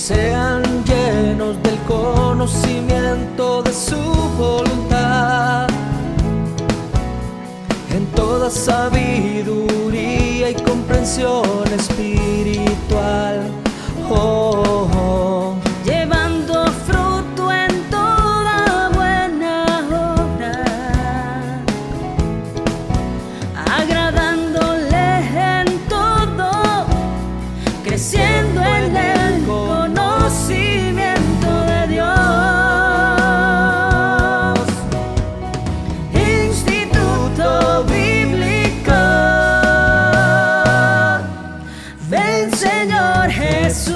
sean llenos del conocimiento de su voluntad, en toda sabiduría y comprensión espiritual. Oh, oh. Llevando fruto en toda buena obra, agradándole en todo, creciendo en el conocimiento de Dios. Instituto Bíblico del Señor Jesús.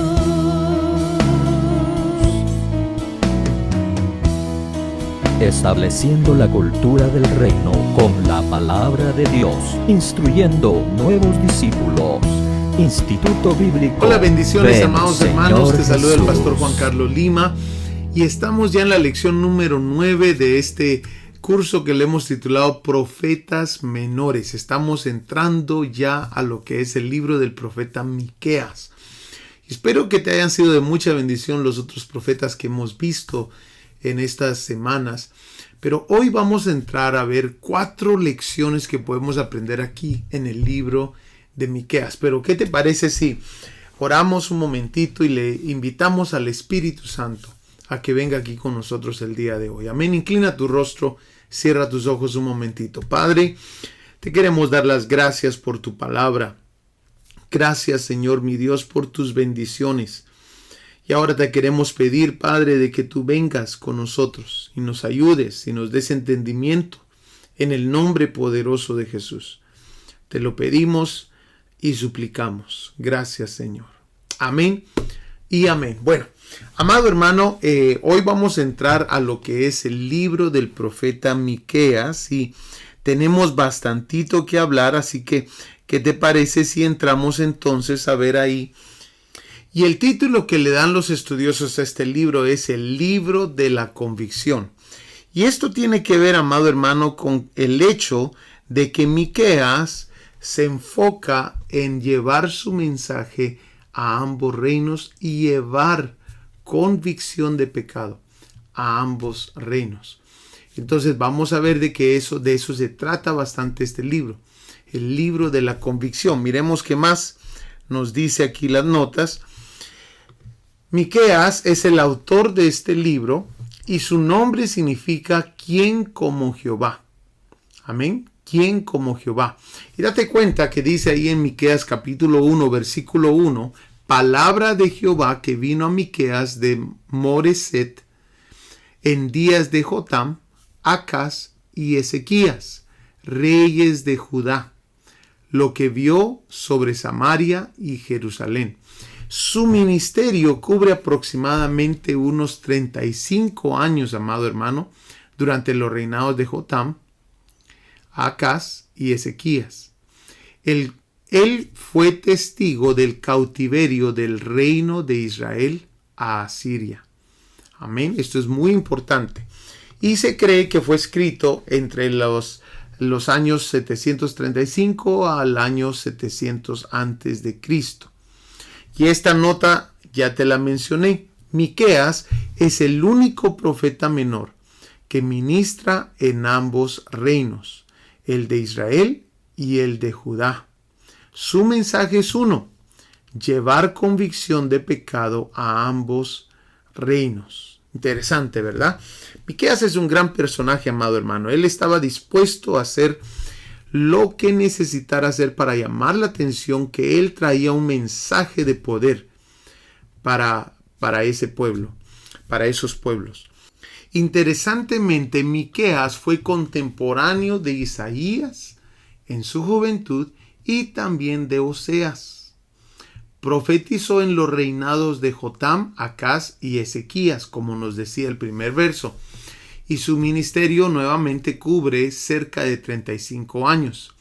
Estableciendo la cultura del reino con la palabra de Dios, instruyendo nuevos discípulos. Instituto Bíblico. Hola, bendiciones, del amados hermanos. Señor Te saluda el Jesús. pastor Juan Carlos Lima y estamos ya en la lección número 9 de este curso que le hemos titulado Profetas Menores. Estamos entrando ya a lo que es el libro del profeta Miqueas. Espero que te hayan sido de mucha bendición los otros profetas que hemos visto en estas semanas, pero hoy vamos a entrar a ver 4 lecciones que podemos aprender aquí en el libro de Miqueas. Pero ¿qué te parece si oramos un momentito y le invitamos al Espíritu Santo a que venga aquí con nosotros el día de hoy? Amén. Inclina tu rostro, cierra tus ojos un momentito. Padre, te queremos dar las gracias por tu palabra. Gracias, Señor mi Dios, por tus bendiciones. Y ahora te queremos pedir, Padre, de que tú vengas con nosotros y nos ayudes y nos des entendimiento en el nombre poderoso de Jesús. Te lo pedimos y suplicamos. Gracias, Señor. Amén y amén. Bueno, amado hermano, hoy vamos a entrar a lo que es el libro del profeta Miqueas y tenemos bastantito que hablar, así que, ¿qué te parece si entramos entonces a ver ahí? Y el título que le dan los estudiosos a este libro es el libro de la convicción. Y esto tiene que ver, amado hermano, con el hecho de que Miqueas se enfoca en llevar su mensaje a ambos reinos y llevar convicción de pecado a ambos reinos. Entonces vamos a ver de eso se trata bastante este libro, el libro de la convicción. Miremos qué más nos dice aquí las notas. Miqueas es el autor de este libro y su nombre significa ¿quién como Jehová? Amén. ¿Quién como Jehová? Y date cuenta que dice ahí en Miqueas capítulo 1, versículo 1, palabra de Jehová que vino a Miqueas de Moreset en días de Jotam, Acaz y Ezequías, reyes de Judá, lo que vio sobre Samaria y Jerusalén. Su ministerio cubre aproximadamente unos 35 años, amado hermano, durante los reinados de Jotam, Acaz y Ezequías. Él fue testigo del cautiverio del reino de Israel a Asiria. Amén. Esto es muy importante. Y se cree que fue escrito entre los años 735 al año 700 antes de Cristo. Y esta nota ya te la mencioné. Miqueas es el único profeta menor que ministra en ambos reinos, el de Israel y el de Judá. Su mensaje es uno: llevar convicción de pecado a ambos reinos. Interesante, ¿verdad? Miqueas es un gran personaje, amado hermano. Él estaba dispuesto a hacer lo que necesitara hacer para llamar la atención, que él traía un mensaje de poder para ese pueblo, para esos pueblos. Interesantemente, Miqueas fue contemporáneo de Isaías en su juventud y también de Oseas. Profetizó en los reinados de Jotam, Acaz y Ezequías, como nos decía el primer verso. Y su ministerio nuevamente cubre cerca de 35 años.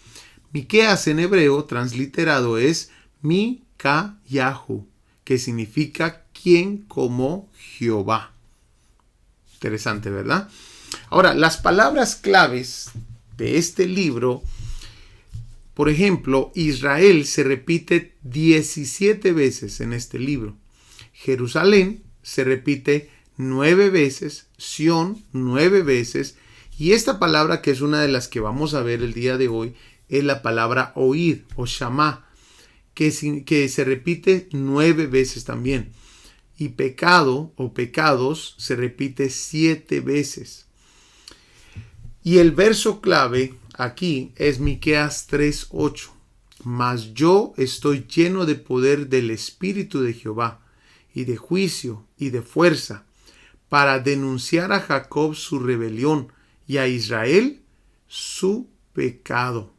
Miqueas en hebreo transliterado es Mika-Yahu, que significa quien como Jehová. Interesante, ¿verdad? Ahora, las palabras claves de este libro, por ejemplo, Israel se repite 17 veces en este libro. Jerusalén se repite 9 veces, Sión 9 veces, y esta palabra, que es una de las que vamos a ver el día de hoy, es la palabra oír o shamá, que se repite 9 veces también. Y pecado o pecados se repite 7 veces. Y el verso clave aquí es Miqueas 3:8. Mas yo estoy lleno de poder del Espíritu de Jehová, y de juicio y de fuerza, para denunciar a Jacob su rebelión y a Israel su pecado.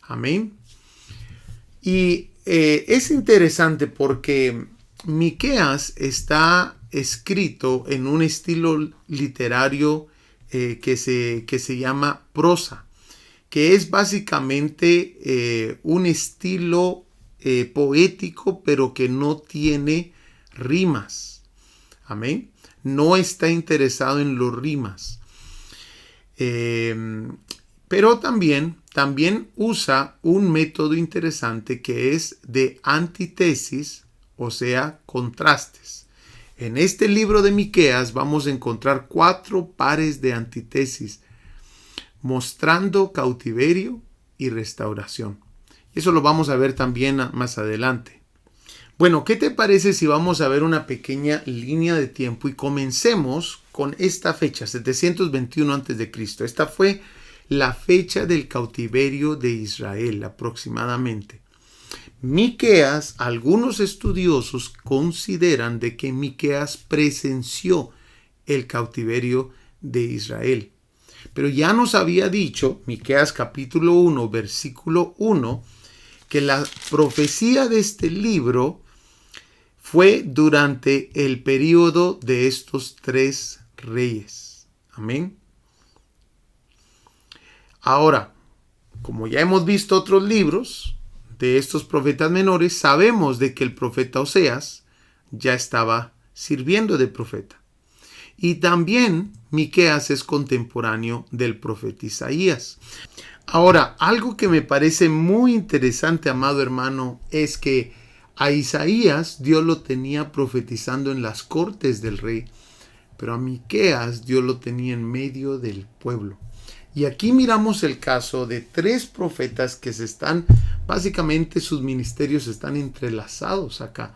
Amén. Y es interesante porque Miqueas está escrito en un estilo literario que se llama prosa, que es básicamente un estilo poético, pero que no tiene rimas. Amén. No está interesado en los rimas. Pero también usa un método interesante que es de antítesis, o sea, contrastes. En este libro de Miqueas vamos a encontrar 4 pares de antítesis, mostrando cautiverio y restauración. Eso lo vamos a ver también más adelante. Bueno, ¿qué te parece si vamos a ver una pequeña línea de tiempo y comencemos con esta fecha, 721 a.C.? Esta fue la fecha del cautiverio de Israel aproximadamente. Miqueas, algunos estudiosos consideran de que Miqueas presenció el cautiverio de Israel. Pero ya nos había dicho, Miqueas capítulo 1, versículo 1, que la profecía de este libro fue durante el periodo de estos 3 reyes. Amén. Ahora, como ya hemos visto otros libros de estos profetas menores, sabemos de que el profeta Oseas ya estaba sirviendo de profeta. Y también Miqueas es contemporáneo del profeta Isaías. Ahora, algo que me parece muy interesante, amado hermano, es que a Isaías Dios lo tenía profetizando en las cortes del rey, pero a Miqueas Dios lo tenía en medio del pueblo. Y aquí miramos el caso de 3 profetas que básicamente sus ministerios están entrelazados acá,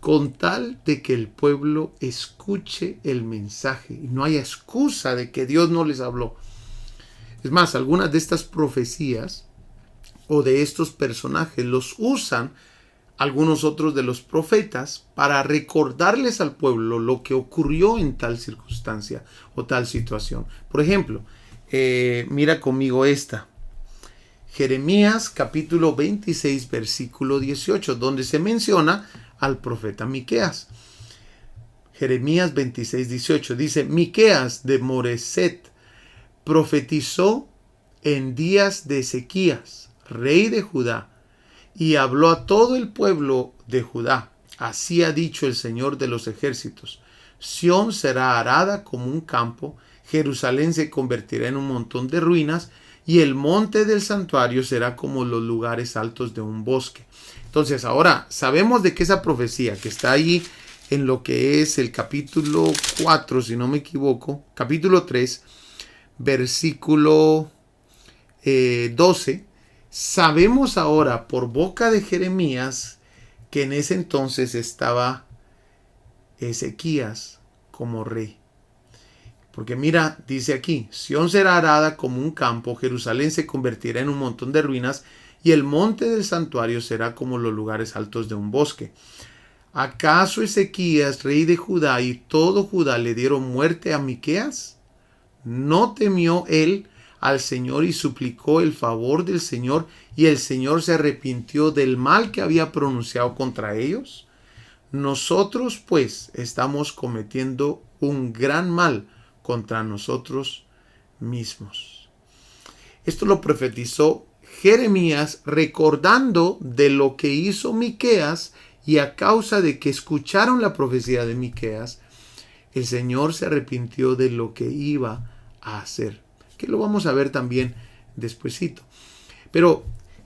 con tal de que el pueblo escuche el mensaje y no haya excusa de que Dios no les habló. Es más, algunas de estas profecías o de estos personajes los usan algunos otros de los profetas para recordarles al pueblo lo que ocurrió en tal circunstancia o tal situación. Por ejemplo, mira conmigo esta. Jeremías capítulo 26 versículo 18, donde se menciona al profeta Miqueas. Jeremías 26, 18 dice: Miqueas de Moreset profetizó en días de Ezequías, rey de Judá, y habló a todo el pueblo de Judá. Así ha dicho el Señor de los ejércitos: Sión será arada como un campo, Jerusalén se convertirá en un montón de ruinas, y el monte del santuario será como los lugares altos de un bosque. Entonces, ahora sabemos de que esa profecía que está ahí en lo que es el capítulo 4, si no me equivoco, capítulo 3, versículo 12, sabemos ahora por boca de Jeremías que en ese entonces estaba Ezequías como rey. Porque mira, dice aquí: Sión será arada como un campo, Jerusalén se convertirá en un montón de ruinas, y el monte del santuario será como los lugares altos de un bosque. ¿Acaso Ezequías, rey de Judá, y todo Judá le dieron muerte a Miqueas? ¿No temió él al Señor y suplicó el favor del Señor, y el Señor se arrepintió del mal que había pronunciado contra ellos? Nosotros, pues, estamos cometiendo un gran mal contra nosotros mismos. Esto lo profetizó Jeremías, recordando de lo que hizo Miqueas, y a causa de que escucharon la profecía de Miqueas, el Señor se arrepintió de lo que iba a hacer, que lo vamos a ver también despuesito. Pero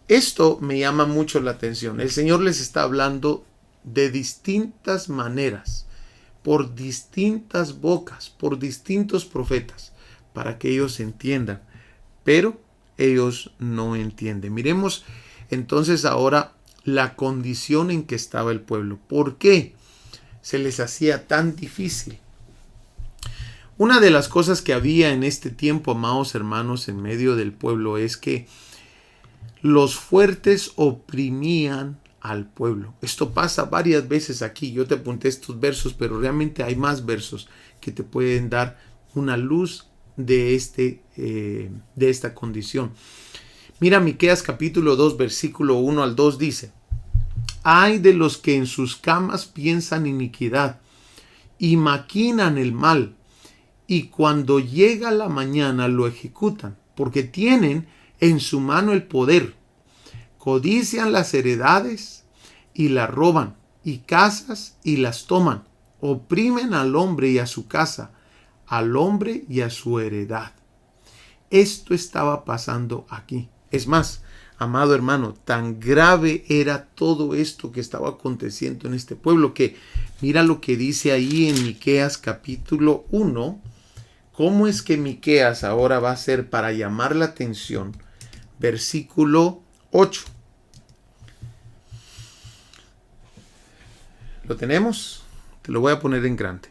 esto me llama mucho la atención. El Señor les está hablando de distintas maneras, por distintas bocas, por distintos profetas, para que ellos entiendan, pero ellos no entienden. Miremos entonces ahora la condición en que estaba el pueblo. ¿Por qué se les hacía tan difícil? Una de las cosas que había en este tiempo, amados hermanos, en medio del pueblo es que los fuertes oprimían al pueblo. Esto pasa varias veces aquí. Yo te apunté estos versos, pero realmente hay más versos que te pueden dar una luz de esta condición. Mira, Miqueas capítulo 2, versículo 1 al 2 dice: ay de los que en sus camas piensan iniquidad y maquinan el mal, y cuando llega la mañana lo ejecutan, porque tienen en su mano el poder. Codician las heredades y las roban, y casas y las toman. Oprimen al hombre y a su casa, al hombre y a su heredad. Esto estaba pasando aquí. Es más, amado hermano, tan grave era todo esto que estaba aconteciendo en este pueblo que mira lo que dice ahí en Miqueas capítulo 1. ¿Cómo es que Miqueas ahora va a ser para llamar la atención? Versículo 8. ¿Lo tenemos? Te lo voy a poner en grande.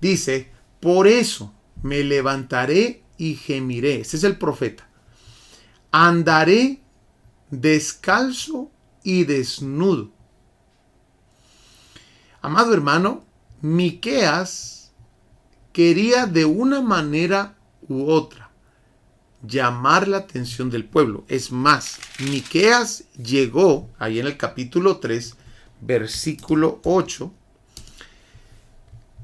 Dice: por eso me levantaré y gemiré. Ese es el profeta. Andaré descalzo y desnudo. Amado hermano, Miqueas quería de una manera u otra llamar la atención del pueblo. Es más, Miqueas llegó, ahí en el capítulo 3, versículo 8,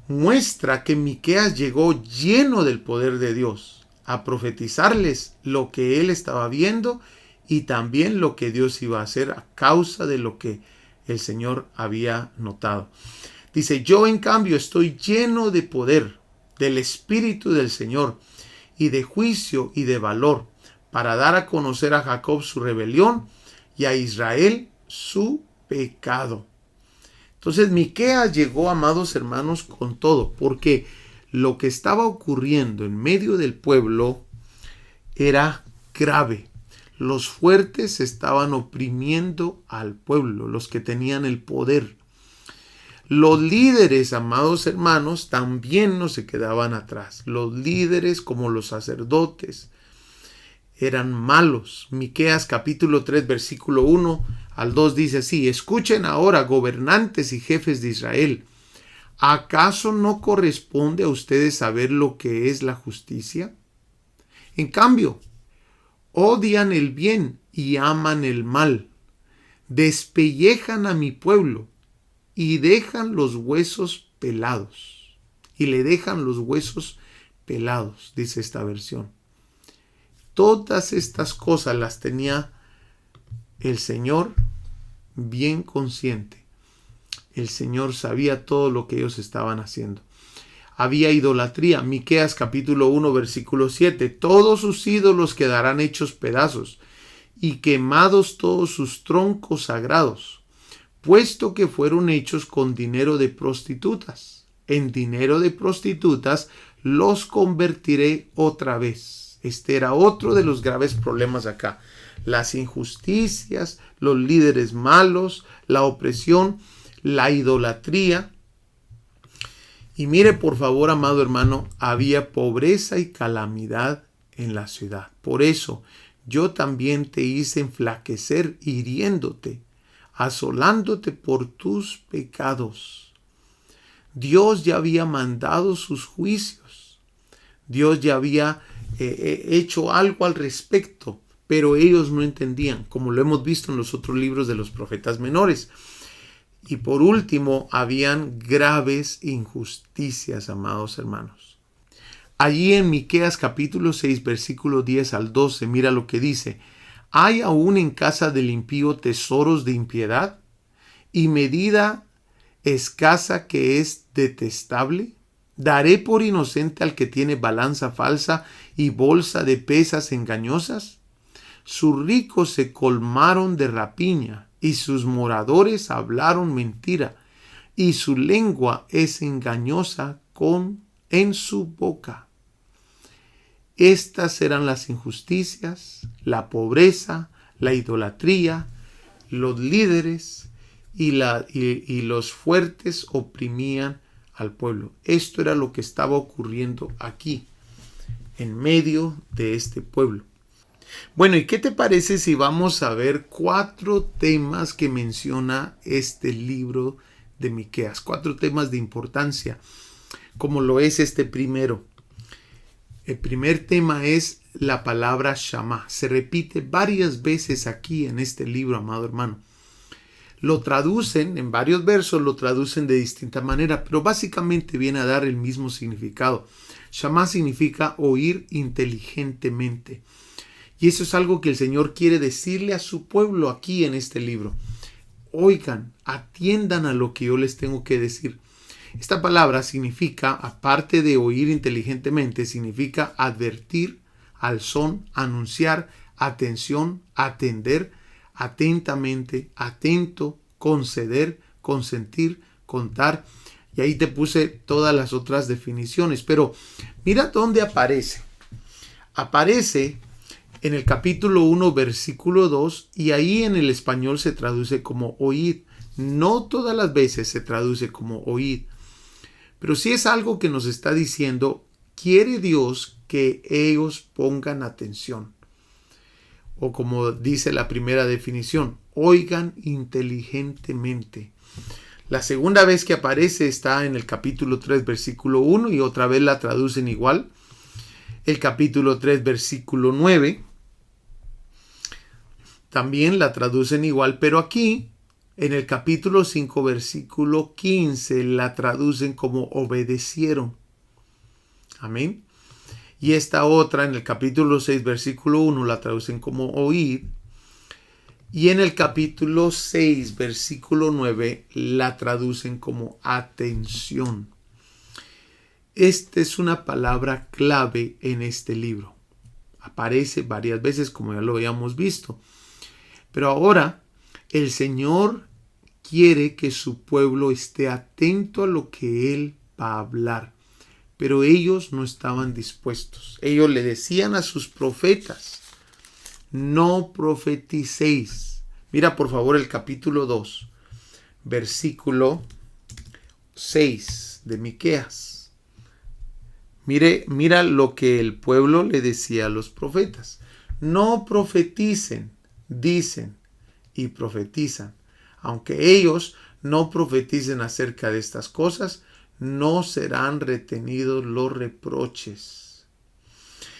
muestra que Miqueas llegó lleno del poder de Dios a profetizarles lo que él estaba viendo y también lo que Dios iba a hacer a causa de lo que el Señor había notado. Dice: yo en cambio estoy lleno de poder, del Espíritu del Señor, y de juicio y de valor, para dar a conocer a Jacob su rebelión y a Israel su pecado. Entonces Miqueas llegó, amados hermanos, con todo, porque lo que estaba ocurriendo en medio del pueblo era grave. Los fuertes estaban oprimiendo al pueblo, los que tenían el poder. Los líderes, amados hermanos, también no se quedaban atrás. Los líderes, como los sacerdotes, eran malos. Miqueas capítulo 3, versículo 1 al 2 dice así: escuchen ahora, gobernantes y jefes de Israel. ¿Acaso no corresponde a ustedes saber lo que es la justicia? En cambio, odian el bien y aman el mal. Despellejan a mi pueblo y dejan los huesos pelados. Y le dejan los huesos pelados, dice esta versión. Todas estas cosas las tenía el Señor bien consciente. El Señor sabía todo lo que ellos estaban haciendo. Había idolatría. Miqueas capítulo 1, versículo 7. Todos sus ídolos quedarán hechos pedazos y quemados todos sus troncos sagrados, puesto que fueron hechos con dinero de prostitutas. En dinero de prostitutas los convertiré otra vez. Este era otro de los graves problemas acá. Las injusticias, los líderes malos, la opresión, la idolatría. Y mire, por favor, amado hermano, había pobreza y calamidad en la ciudad. Por eso yo también te hice enflaquecer hiriéndote, asolándote por tus pecados. Dios ya había mandado sus juicios. Dios ya había hecho algo al respecto, pero ellos no entendían, como lo hemos visto en los otros libros de los profetas menores. Y por último, habían graves injusticias, amados hermanos. Allí en Miqueas capítulo 6, versículo 10 al 12, mira lo que dice: ¿hay aún en casa del impío tesoros de impiedad y medida escasa que es detestable? ¿Daré por inocente al que tiene balanza falsa y bolsa de pesas engañosas? Sus ricos se colmaron de rapiña y sus moradores hablaron mentira, y su lengua es engañosa en su boca. Estas eran las injusticias, la pobreza, la idolatría, los líderes y los fuertes oprimían al pueblo. Esto era lo que estaba ocurriendo aquí, en medio de este pueblo. Bueno, ¿y qué te parece si vamos a ver 4 temas que menciona este libro de Miqueas? 4 temas de importancia, como lo es este primero. El primer tema es la palabra Shamá. Se repite varias veces aquí en este libro, amado hermano. Lo traducen, en varios versos lo traducen de distinta manera, pero básicamente viene a dar el mismo significado. Shamá significa oír inteligentemente. Y eso es algo que el Señor quiere decirle a su pueblo aquí en este libro. Oigan, atiendan a lo que yo les tengo que decir. Esta palabra significa, aparte de oír inteligentemente, significa advertir, al son, anunciar, atención, atender, atentamente, atento, conceder, consentir, contar. Y ahí te puse todas las otras definiciones. Pero mira dónde aparece. Aparece en el capítulo 1, versículo 2, y ahí en el español se traduce como oíd. No todas las veces se traduce como oíd, pero sí es algo que nos está diciendo, quiere Dios que ellos pongan atención. O como dice la primera definición, oigan inteligentemente. La segunda vez que aparece está en el capítulo 3, versículo 1, y otra vez la traducen igual. El capítulo 3, versículo 9. También la traducen igual, pero aquí en el capítulo 5, versículo 15, la traducen como obedecieron. Amén. Y esta otra en el capítulo 6, versículo 1, la traducen como oír. Y en el capítulo 6, versículo 9, la traducen como atención. Esta es una palabra clave en este libro. Aparece varias veces, como ya lo habíamos visto. Pero ahora el Señor quiere que su pueblo esté atento a lo que Él va a hablar. Pero ellos no estaban dispuestos. Ellos le decían a sus profetas, no profeticéis. Mira por favor el capítulo 2, versículo 6 de Miqueas. Mira lo que el pueblo le decía a los profetas. No profeticen, dicen y profetizan. Aunque ellos no profeticen acerca de estas cosas, no serán retenidos los reproches.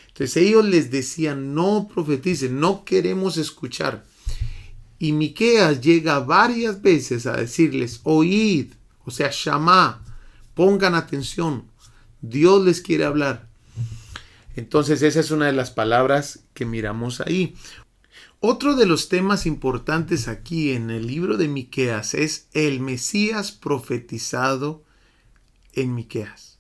Entonces ellos les decían, no profeticen, no queremos escuchar. Y Miqueas llega varias veces a decirles, oíd, o sea, shamá, pongan atención, Dios les quiere hablar. Entonces esa es una de las palabras que miramos ahí. Otro de los temas importantes aquí en el libro de Miqueas es el Mesías profetizado en Miqueas.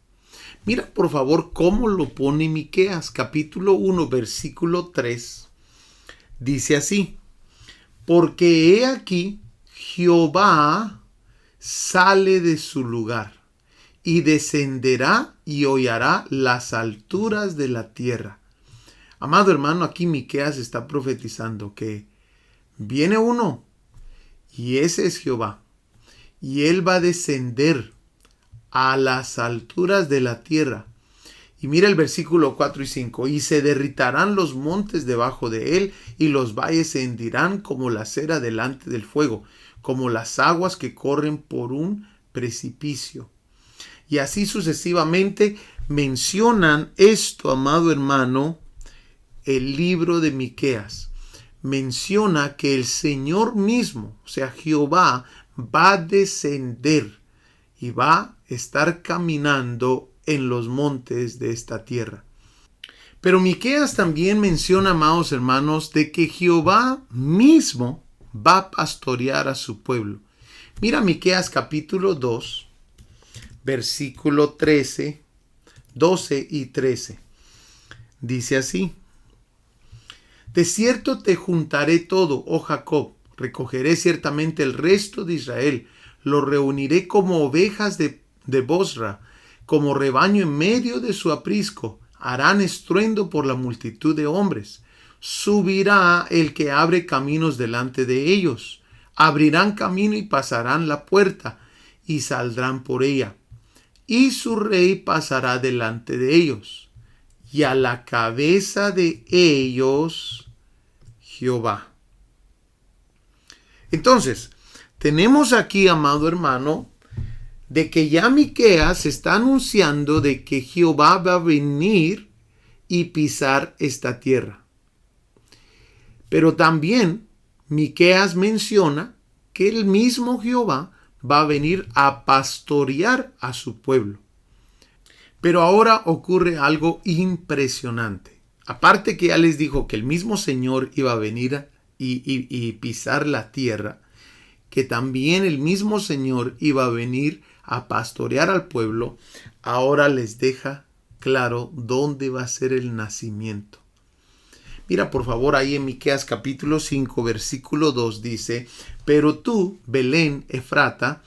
Mira por favor cómo lo pone Miqueas, capítulo 1, versículo 3. Dice así, porque he aquí Jehová sale de su lugar y descenderá y hollará las alturas de la tierra. Amado hermano, aquí Miqueas está profetizando que viene uno y ese es Jehová y él va a descender a las alturas de la tierra. Y mira el versículo 4 y 5. Y se derritarán los montes debajo de él, y los valles se hendirán como la cera delante del fuego, como las aguas que corren por un precipicio. Y así sucesivamente mencionan esto, amado hermano, el libro de Miqueas. Menciona que el Señor mismo, o sea, Jehová, va a descender y va a estar caminando en los montes de esta tierra. Pero Miqueas también menciona, amados hermanos, de que Jehová mismo va a pastorear a su pueblo. Mira Miqueas capítulo 2, versículo 13, 12 y 13. Dice así, de cierto te juntaré todo, oh Jacob, Recogeré ciertamente el resto de Israel, lo reuniré como ovejas de Bosra, como rebaño en medio de su aprisco. Harán estruendo por la multitud de hombres. Subirá el que abre caminos delante de ellos. Abrirán camino y pasarán la puerta, y saldrán por ella. Y su rey pasará delante de ellos. Y a la cabeza de ellos, Jehová. Entonces, tenemos aquí, amado hermano, de que ya Miqueas está anunciando de que Jehová va a venir y pisar esta tierra. Pero también Miqueas menciona que el mismo Jehová va a venir a pastorear a su pueblo. Pero ahora ocurre algo impresionante. Aparte que ya les dijo que el mismo Señor iba a venir y pisar la tierra, que también el mismo Señor iba a venir a pastorear al pueblo, ahora les deja claro dónde va a ser el nacimiento. Mira por favor ahí en Miqueas capítulo 5 versículo 2 dice: pero tú, Belén Efrata,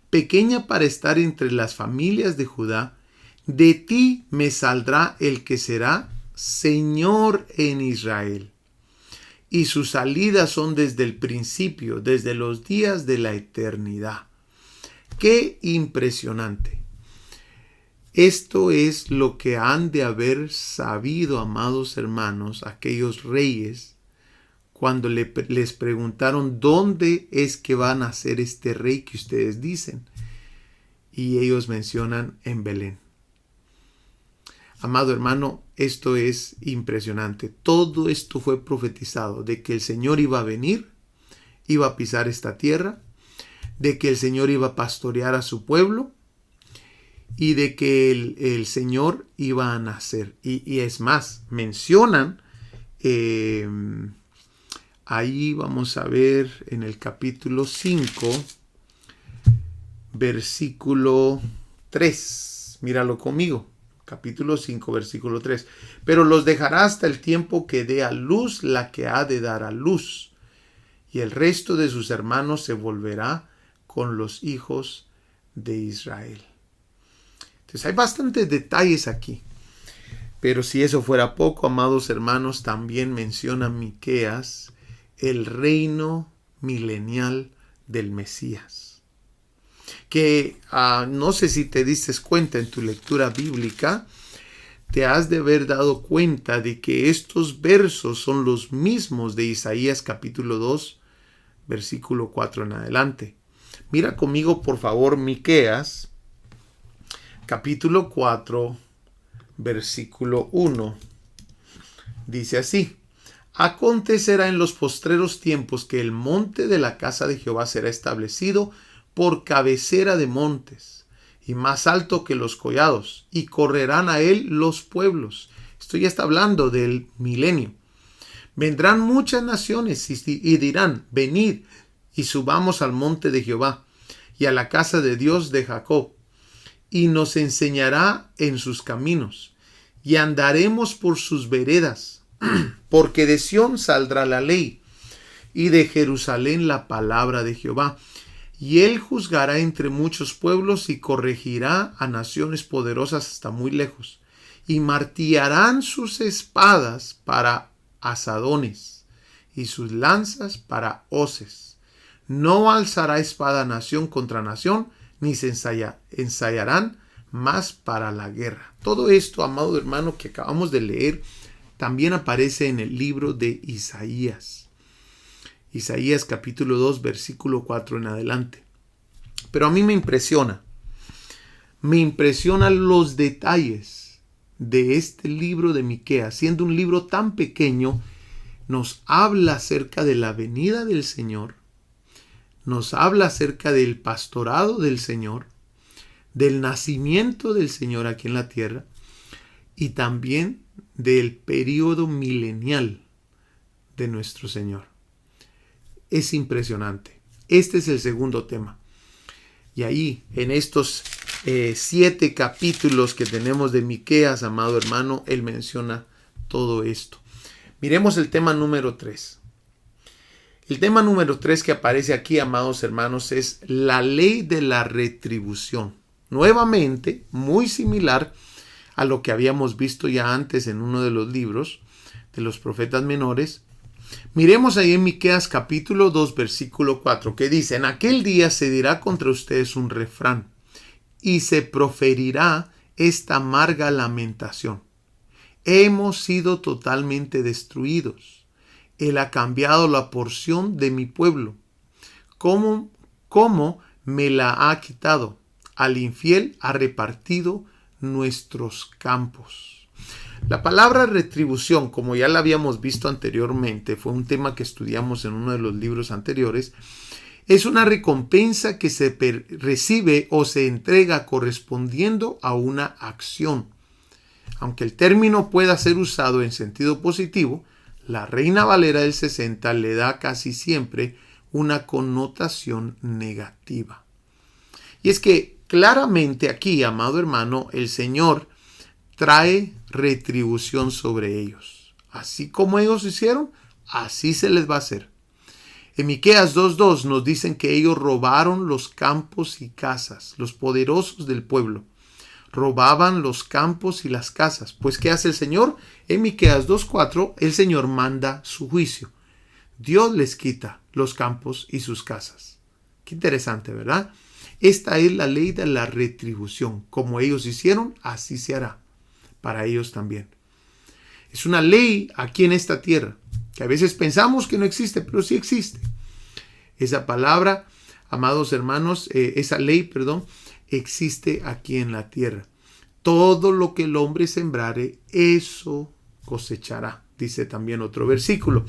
pequeña para estar entre las familias de Judá, de ti me saldrá el que será Señor en Israel. Y sus salidas son desde el principio, desde los días de la eternidad. ¡Qué impresionante! Esto es lo que han de haber sabido, amados hermanos, aquellos reyes, cuando les preguntaron dónde es que va a nacer este rey que ustedes dicen. Y ellos mencionan en Belén. Amado hermano, esto es impresionante. Todo esto fue profetizado, de que el Señor iba a venir, iba a pisar esta tierra, de que el Señor iba a pastorear a su pueblo y de que el Señor iba a nacer. Y es más, mencionan, ahí vamos a ver en el capítulo 5, versículo 3. Míralo conmigo. Capítulo 5, versículo 3. Pero los dejará hasta el tiempo que dé a luz la que ha de dar a luz. Y el resto de sus hermanos se volverá con los hijos de Israel. Entonces hay bastantes detalles aquí. Pero si eso fuera poco, amados hermanos, también menciona Miqueas el reino milenial del Mesías. Que no sé si te diste cuenta en tu lectura bíblica, te has de haber dado cuenta de que estos versos son los mismos de Isaías capítulo 2, versículo 4 en adelante. Mira conmigo por favor Miqueas capítulo 4, versículo 1. Dice así: acontecerá en los postreros tiempos que el monte de la casa de Jehová será establecido por cabecera de montes, y más alto que los collados, y correrán a él los pueblos. Esto ya está hablando del milenio. Vendrán muchas naciones y dirán: venid y subamos al monte de Jehová, y a la casa de Dios de Jacob, y nos enseñará en sus caminos, y andaremos por sus veredas, porque de Sión saldrá la ley, y de Jerusalén la palabra de Jehová. Y él juzgará entre muchos pueblos y corregirá a naciones poderosas hasta muy lejos. Y martillarán sus espadas para asadones y sus lanzas para hoces. No alzará espada nación contra nación, ni se ensayarán más para la guerra. Todo esto, amado hermano, que acabamos de leer, también aparece en el libro de Isaías. Isaías capítulo 2, versículo 4 en adelante. Pero a mí me impresionan los detalles de este libro de Miqueas. Siendo un libro tan pequeño, nos habla acerca de la venida del Señor, nos habla acerca del pastorado del Señor, del nacimiento del Señor aquí en la tierra y también del periodo milenial de nuestro Señor. Es impresionante. Este es el segundo tema. Y ahí, en estos 7 capítulos que tenemos de Miqueas, amado hermano, él menciona todo esto. Miremos el tema número 3. El tema número 3 que aparece aquí, amados hermanos, es la ley de la retribución. Nuevamente, muy similar a lo que habíamos visto ya antes en uno de los libros de los profetas menores. Miremos ahí en Miqueas capítulo 2, versículo 4, que dice: en aquel día se dirá contra ustedes un refrán, y se proferirá esta amarga lamentación. Hemos sido totalmente destruidos. Él ha cambiado la porción de mi pueblo. ¿Cómo me la ha quitado? Al infiel ha repartido nuestros campos. La palabra retribución, como ya la habíamos visto anteriormente, fue un tema que estudiamos en uno de los libros anteriores, es una recompensa que se recibe o se entrega correspondiendo a una acción. Aunque el término pueda ser usado en sentido positivo, la Reina Valera del 60 le da casi siempre una connotación negativa. Y es que claramente aquí, amado hermano, el Señor trae retribución sobre ellos. Así como ellos hicieron, así se les va a hacer. En Miqueas 2:2 nos dicen que ellos robaron los campos y casas, los poderosos del pueblo. Robaban los campos y las casas. Pues ¿qué hace el Señor? En Miqueas 2:4 el Señor manda su juicio. Dios les quita los campos y sus casas. Qué interesante, ¿verdad? Esta es la ley de la retribución. Como ellos hicieron, así se hará para ellos también. Es una ley aquí en esta tierra, que a veces pensamos que no existe, pero sí existe. Esa palabra, amados hermanos, esa ley, existe aquí en la tierra. Todo lo que el hombre sembrare, eso cosechará, dice también otro versículo.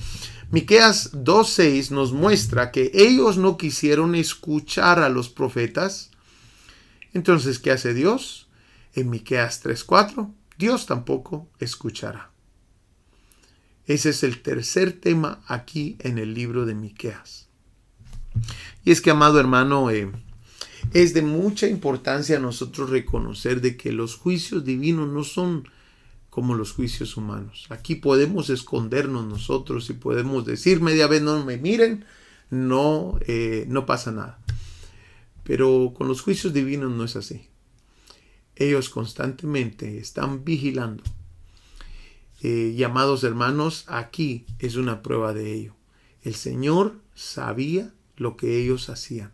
Miqueas 2:6 nos muestra que ellos no quisieron escuchar a los profetas. Entonces, ¿qué hace Dios? En Miqueas 3:4, Dios tampoco escuchará. Ese es el tercer tema aquí en el libro de Miqueas. Y es que, amado hermano, es de mucha importancia a nosotros reconocer de que los juicios divinos no son como los juicios humanos. Aquí podemos escondernos nosotros y podemos decir media vez no me miren, no pasa nada. Pero con los juicios divinos no es así. Ellos constantemente están vigilando. Y amados hermanos, aquí es una prueba de ello. El Señor sabía lo que ellos hacían.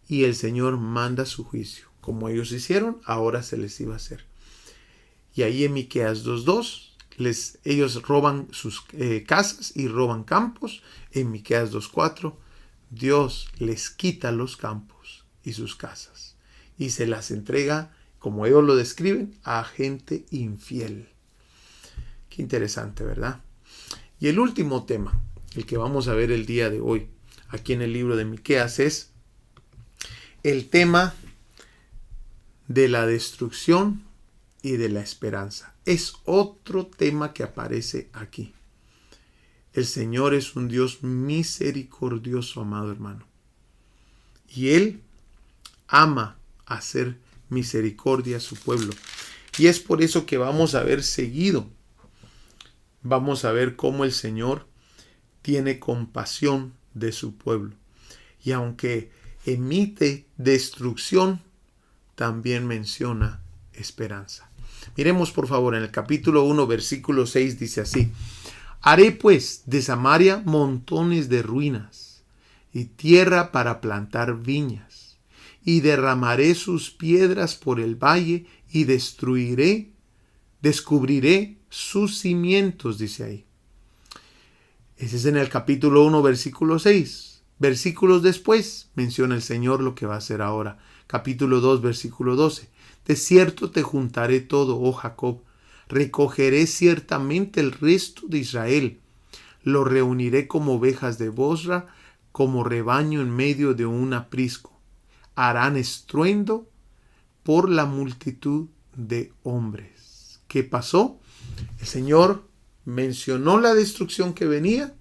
Y el Señor manda su juicio. Como ellos hicieron, ahora se les iba a hacer. Y ahí en Miqueas 2:2, ellos roban sus casas y roban campos. En Miqueas 2:4, Dios les quita los campos y sus casas. Y se las entrega, como ellos lo describen, a gente infiel. Qué interesante, ¿verdad? Y el último tema, el que vamos a ver el día de hoy, aquí en el libro de Miqueas, es el tema de la destrucción y de la esperanza. Es otro tema que aparece aquí. El Señor es un Dios misericordioso, amado hermano. Y Él ama hacer misericordia a su pueblo. Y es por eso que vamos a ver seguido. Vamos a ver cómo el Señor tiene compasión de su pueblo. Y aunque emite destrucción, también menciona esperanza. Miremos por favor en el capítulo 1, versículo 6, dice así: haré pues de Samaria montones de ruinas y tierra para plantar viñas, y derramaré sus piedras por el valle y descubriré sus cimientos, dice ahí. Ese es en el capítulo 1, versículo 6. Versículos después menciona el Señor lo que va a hacer ahora. Capítulo 2, versículo 12. De cierto te juntaré todo, oh Jacob. Recogeré ciertamente el resto de Israel. Lo reuniré como ovejas de Bosra, como rebaño en medio de un aprisco. Harán estruendo por la multitud de hombres. ¿Qué pasó? El Señor mencionó la destrucción que venía,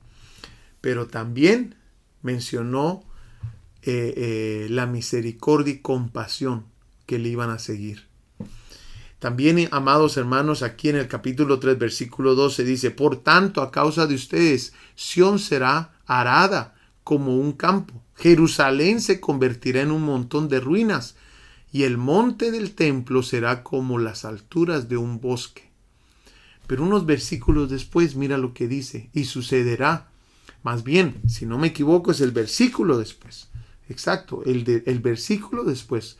pero también mencionó la misericordia y compasión que le iban a seguir. También, amados hermanos, aquí en el capítulo 3, versículo 12 dice: por tanto, a causa de ustedes, Sión será arada como un campo. Jerusalén se convertirá en un montón de ruinas, y el monte del templo será como las alturas de un bosque. Pero unos versículos después, mira lo que dice, y sucederá. Más bien, si no me equivoco, es el versículo después. Exacto, el versículo después.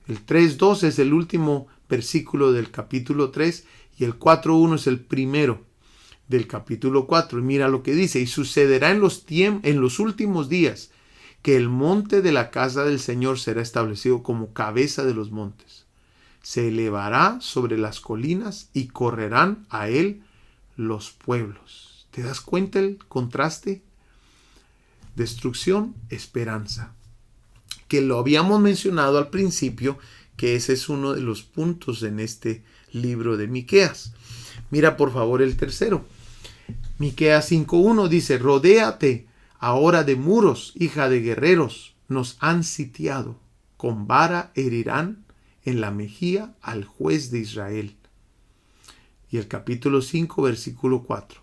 El 3:2 es el último versículo del capítulo 3 y el 4:1 es el primero del capítulo 4. Y mira lo que dice, y sucederá en los últimos días que el monte de la casa del Señor será establecido como cabeza de los montes. Se elevará sobre las colinas y correrán a él los pueblos. ¿Te das cuenta el contraste? Destrucción, esperanza. Que lo habíamos mencionado al principio, que ese es uno de los puntos en este libro de Miqueas. Mira por favor el tercero. Miqueas 5:1 dice, rodéate ahora de muros, hija de guerreros, nos han sitiado, con vara herirán en la mejilla al juez de Israel. Y el capítulo 5, versículo 4.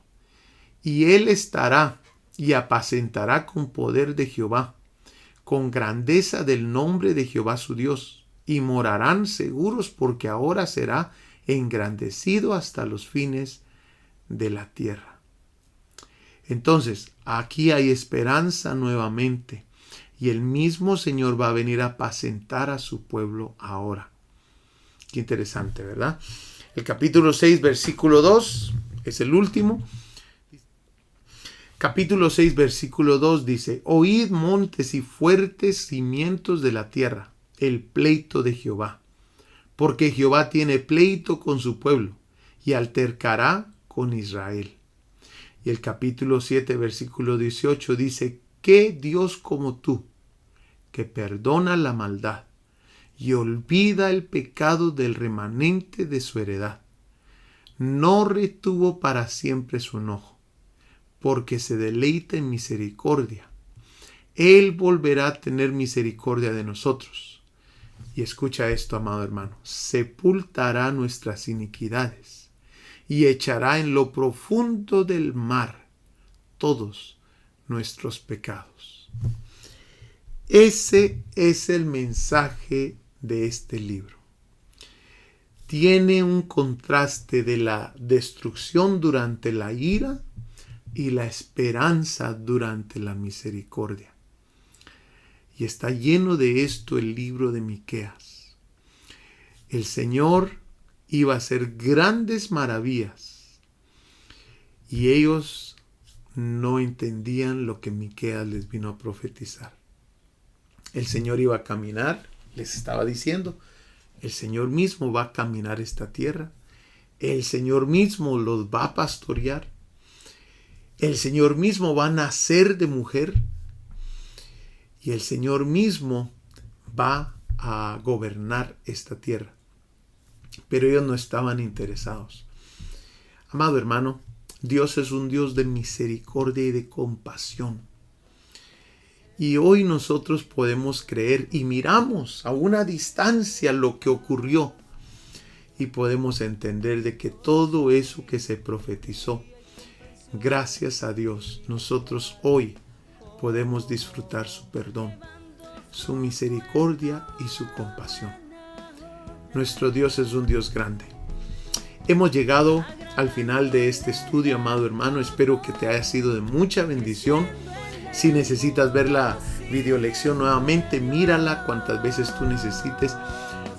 Y él estará y apacentará con poder de Jehová, con grandeza del nombre de Jehová su Dios, y morarán seguros porque ahora será engrandecido hasta los fines de la tierra. Entonces, aquí hay esperanza nuevamente, y el mismo Señor va a venir a apacentar a su pueblo ahora. Qué interesante, ¿verdad? El capítulo 6, versículo 2, es el último. Capítulo 6, versículo 2 dice, oíd montes y fuertes cimientos de la tierra, el pleito de Jehová, porque Jehová tiene pleito con su pueblo, y altercará con Israel. Y el capítulo 7, versículo 18 dice, ¿qué Dios como tú, que perdona la maldad y olvida el pecado del remanente de su heredad? No retuvo para siempre su enojo, porque se deleita en misericordia. Él volverá a tener misericordia de nosotros. Y escucha esto, amado hermano, sepultará nuestras iniquidades y echará en lo profundo del mar todos nuestros pecados. Ese es el mensaje de este libro. Tiene un contraste de la destrucción durante la ira y la esperanza durante la misericordia. Y está lleno de esto el libro de Miqueas. El Señor iba a hacer grandes maravillas y ellos no entendían lo que Miqueas les vino a profetizar. El Señor iba a caminar, les estaba diciendo, el Señor mismo va a caminar esta tierra, el Señor mismo los va a pastorear, el Señor mismo va a nacer de mujer y el Señor mismo va a gobernar esta tierra. Pero ellos no estaban interesados. Amado hermano, Dios es un Dios de misericordia y de compasión. Y hoy nosotros podemos creer y miramos a una distancia lo que ocurrió. Y podemos entender de que todo eso que se profetizó, gracias a Dios, nosotros hoy podemos disfrutar su perdón, su misericordia y su compasión. Nuestro Dios es un Dios grande. Hemos llegado al final de este estudio, amado hermano. Espero que te haya sido de mucha bendición. Si necesitas ver la videolección nuevamente, mírala cuantas veces tú necesites,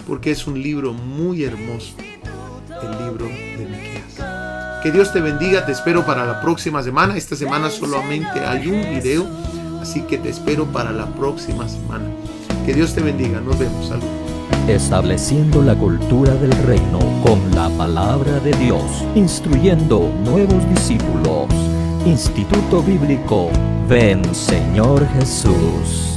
porque es un libro muy hermoso, el libro de Miqueas. Que Dios te bendiga. Te espero para la próxima semana. Esta semana solamente hay un video, así que te espero para la próxima semana. Que Dios te bendiga. Nos vemos. Saludos. Estableciendo la cultura del reino con la palabra de Dios, instruyendo nuevos discípulos. Instituto Bíblico Ven Señor Jesús.